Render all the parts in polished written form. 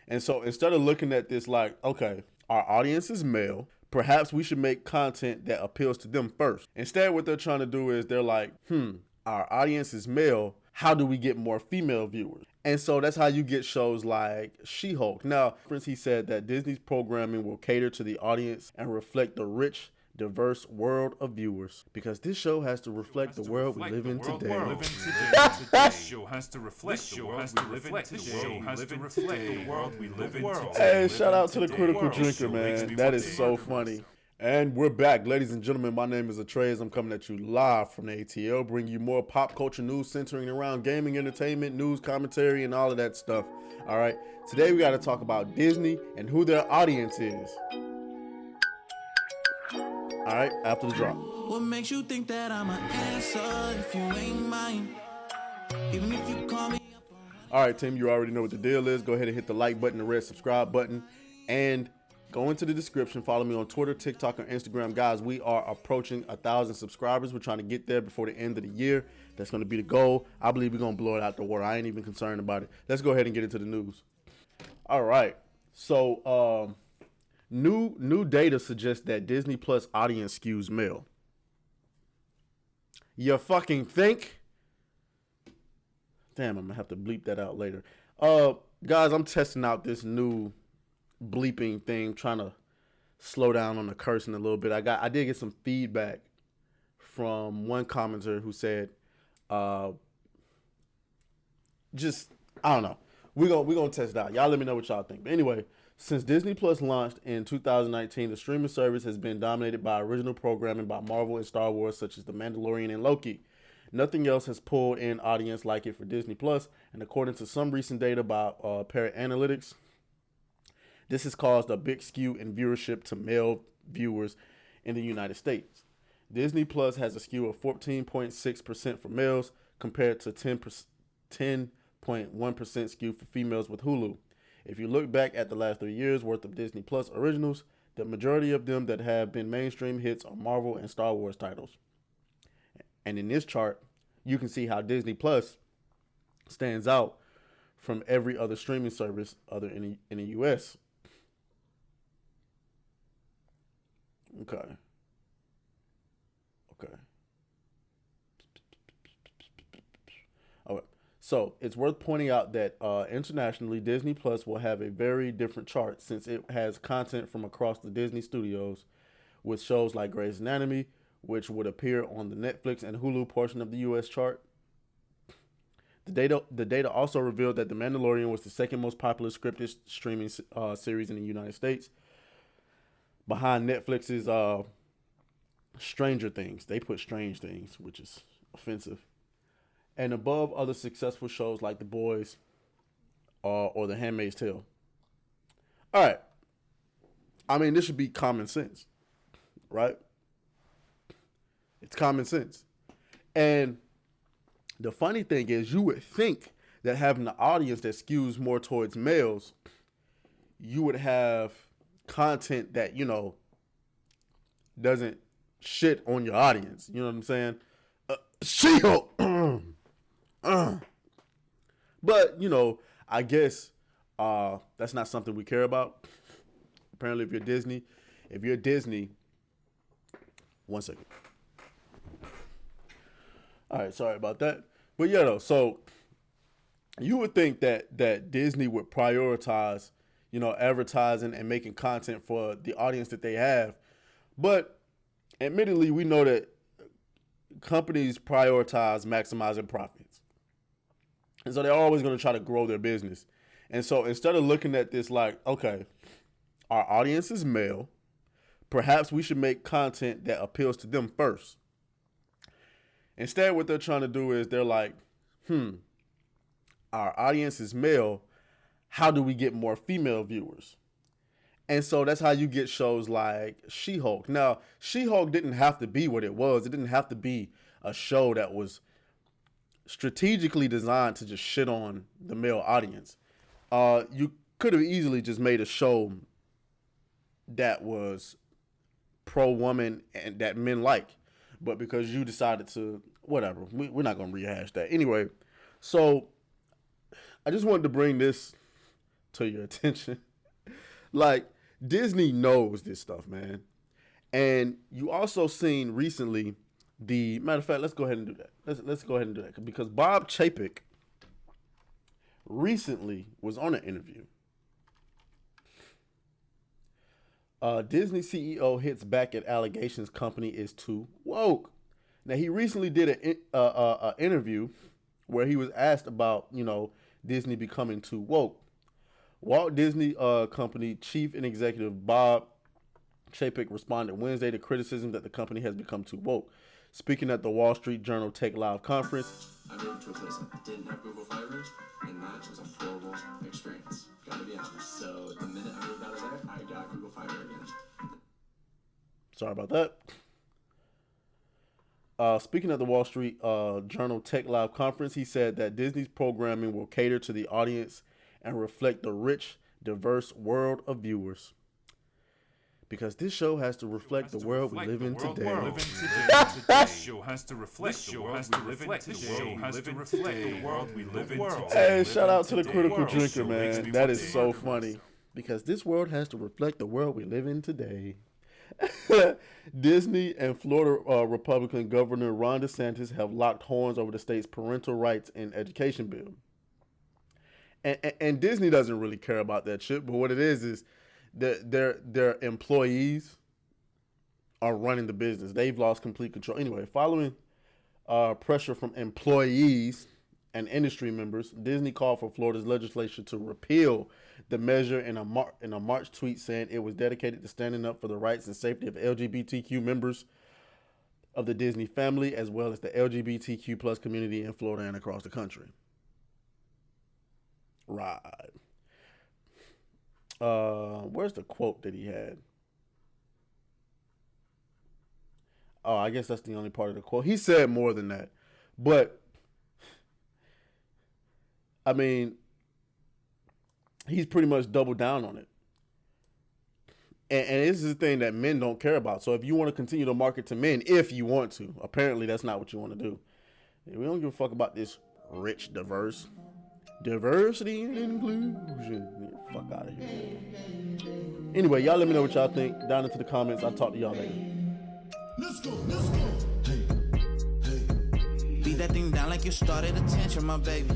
And so instead of looking at this like, okay, our audience is male, perhaps we should make content that appeals to them first. Instead, what they're trying to do is they're like, our audience is male. How do we get more female viewers? And so that's how you get shows like She-Hulk. Now, for instance, he said that Disney's programming will cater to the audience and reflect the rich, diverse world of viewers, because this show has to reflect the world we live in today. This show has to reflect the world we live in today. Hey, shout out to the Critical Drinker, man. That is so funny. And we're back, ladies and gentlemen. My name is Atreus. I'm coming at you live from the ATL, bringing you more pop culture news centering around gaming, entertainment, news, commentary, and all of that stuff. All right, today we got to talk about Disney and who their audience is. All right, after the drop. What makes you think that I'm an answer if you ain't mine? Even if you call me up. All right, Tim, you already know what the deal is. Go ahead and hit the like button, the red subscribe button, and go into the description. Follow me on Twitter, TikTok, and Instagram. Guys, we are approaching 1,000 subscribers. We're trying to get there before the end of the year. That's going to be the goal. I believe we're going to blow it out the water. I ain't even concerned about it. Let's go ahead and get into the news. All right. So, new data suggests that Disney Plus audience skews male. You fucking think? Damn, I'm going to have to bleep that out later. Guys, I'm testing out this new bleeping thing, trying to slow down on the cursing a little bit. I did get some feedback from one commenter who said, just, I don't know. We're gonna test it out. Y'all let me know what y'all think. But anyway, since Disney Plus launched in 2019, the streaming service has been dominated by original programming by Marvel and Star Wars, such as The Mandalorian and Loki. Nothing else has pulled in audience like it for Disney Plus, and according to some recent data by Parrot Analytics, this has caused a big skew in viewership to male viewers in the United States. Disney Plus has a skew of 14.6% for males compared to 10.1% skew for females with Hulu. If you look back at the last 3 years worth of Disney Plus originals, the majority of them that have been mainstream hits are Marvel and Star Wars titles. And in this chart, you can see how Disney Plus stands out from every other streaming service other in the US. Okay. All right. So it's worth pointing out that internationally, Disney Plus will have a very different chart since it has content from across the Disney studios, with shows like Grey's Anatomy, which would appear on the Netflix and Hulu portion of the U.S. chart. The data also revealed that The Mandalorian was the second most popular scripted streaming series in the United States, behind Netflix's Stranger Things. They put Strange Things, which is offensive, and above other successful shows like The Boys or The Handmaid's Tale. All right. I mean, this should be common sense, right? It's common sense. And the funny thing is, you would think that having an audience that skews more towards males, you would have content that, doesn't shit on your audience. You know what I'm saying? She-Hulk. But, I guess that's not something we care about. Apparently, if you're Disney, one second. All right, sorry about that. But yeah, though, so you would think that Disney would prioritize, advertising and making content for the audience that they have. But admittedly, we know that companies prioritize maximizing profits. And so they're always going to try to grow their business. And so instead of looking at this like, okay, our audience is male, perhaps we should make content that appeals to them first. Instead, what they're trying to do is they're like, our audience is male. How do we get more female viewers? And so that's how you get shows like She-Hulk. Now, She-Hulk didn't have to be what it was. It didn't have to be a show that was strategically designed to just shit on the male audience. You could have easily just made a show that was pro-woman and that men like. But because you decided to, whatever, we're not going to rehash that. Anyway, so I just wanted to bring this to your attention. Like, Disney knows this stuff, man. And you also seen recently the matter of fact, let's go ahead and do that. Let's go ahead and do that because Bob Chapek recently was on an interview. Disney CEO hits back at allegations company is too woke. Now, he recently did an interview where he was asked about, Disney becoming too woke. Walt Disney Company chief and executive Bob Chapek responded Wednesday to criticism that the company has become too woke. Speaking at the Wall Street Journal Tech Live conference, I moved to a place that didn't have Google Fiber, and that was a horrible experience. Gotta be honest. So the minute I moved out of there, I got Google Fiber again. Sorry about that. Speaking at the Wall Street Journal Tech Live conference, he said that Disney's programming will cater to the audience and reflect the rich, diverse world of viewers. Because this show has to reflect the world we live in today. This show has to reflect the world we live in today. Hey, shout out to the Critical Drinker, man. That is so funny. Because this world has to reflect the world we live in today. Disney and Florida Republican Governor Ron DeSantis have locked horns over the state's parental rights and education bill. And Disney doesn't really care about that shit, but what it is their employees are running the business. They've lost complete control. Anyway, following pressure from employees and industry members, Disney called for Florida's legislature to repeal the measure in a March tweet saying it was dedicated to standing up for the rights and safety of LGBTQ members of the Disney family, as well as the LGBTQ plus community in Florida and across the country. Right. Where's the quote that he had? Oh, I guess that's the only part of the quote. He said more than that. But, I mean, he's pretty much doubled down on it. And this is the thing that men don't care about. So if you want to continue to market to men, if you want to, apparently that's not what you want to do. We don't give a fuck about this rich, diverse. Diversity and inclusion. Get the fuck out of here. Anyway, y'all let me know what y'all think down into the comments. I'll talk to y'all later. Let's go. Hey. Beat that thing down like you started attention, my baby.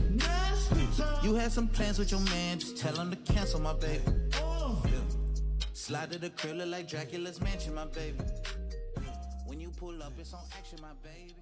You had some plans with your man, just tell him to cancel, my baby. Slide to the crib, look like Dracula's mansion, my baby. When you pull up, it's on action, my baby.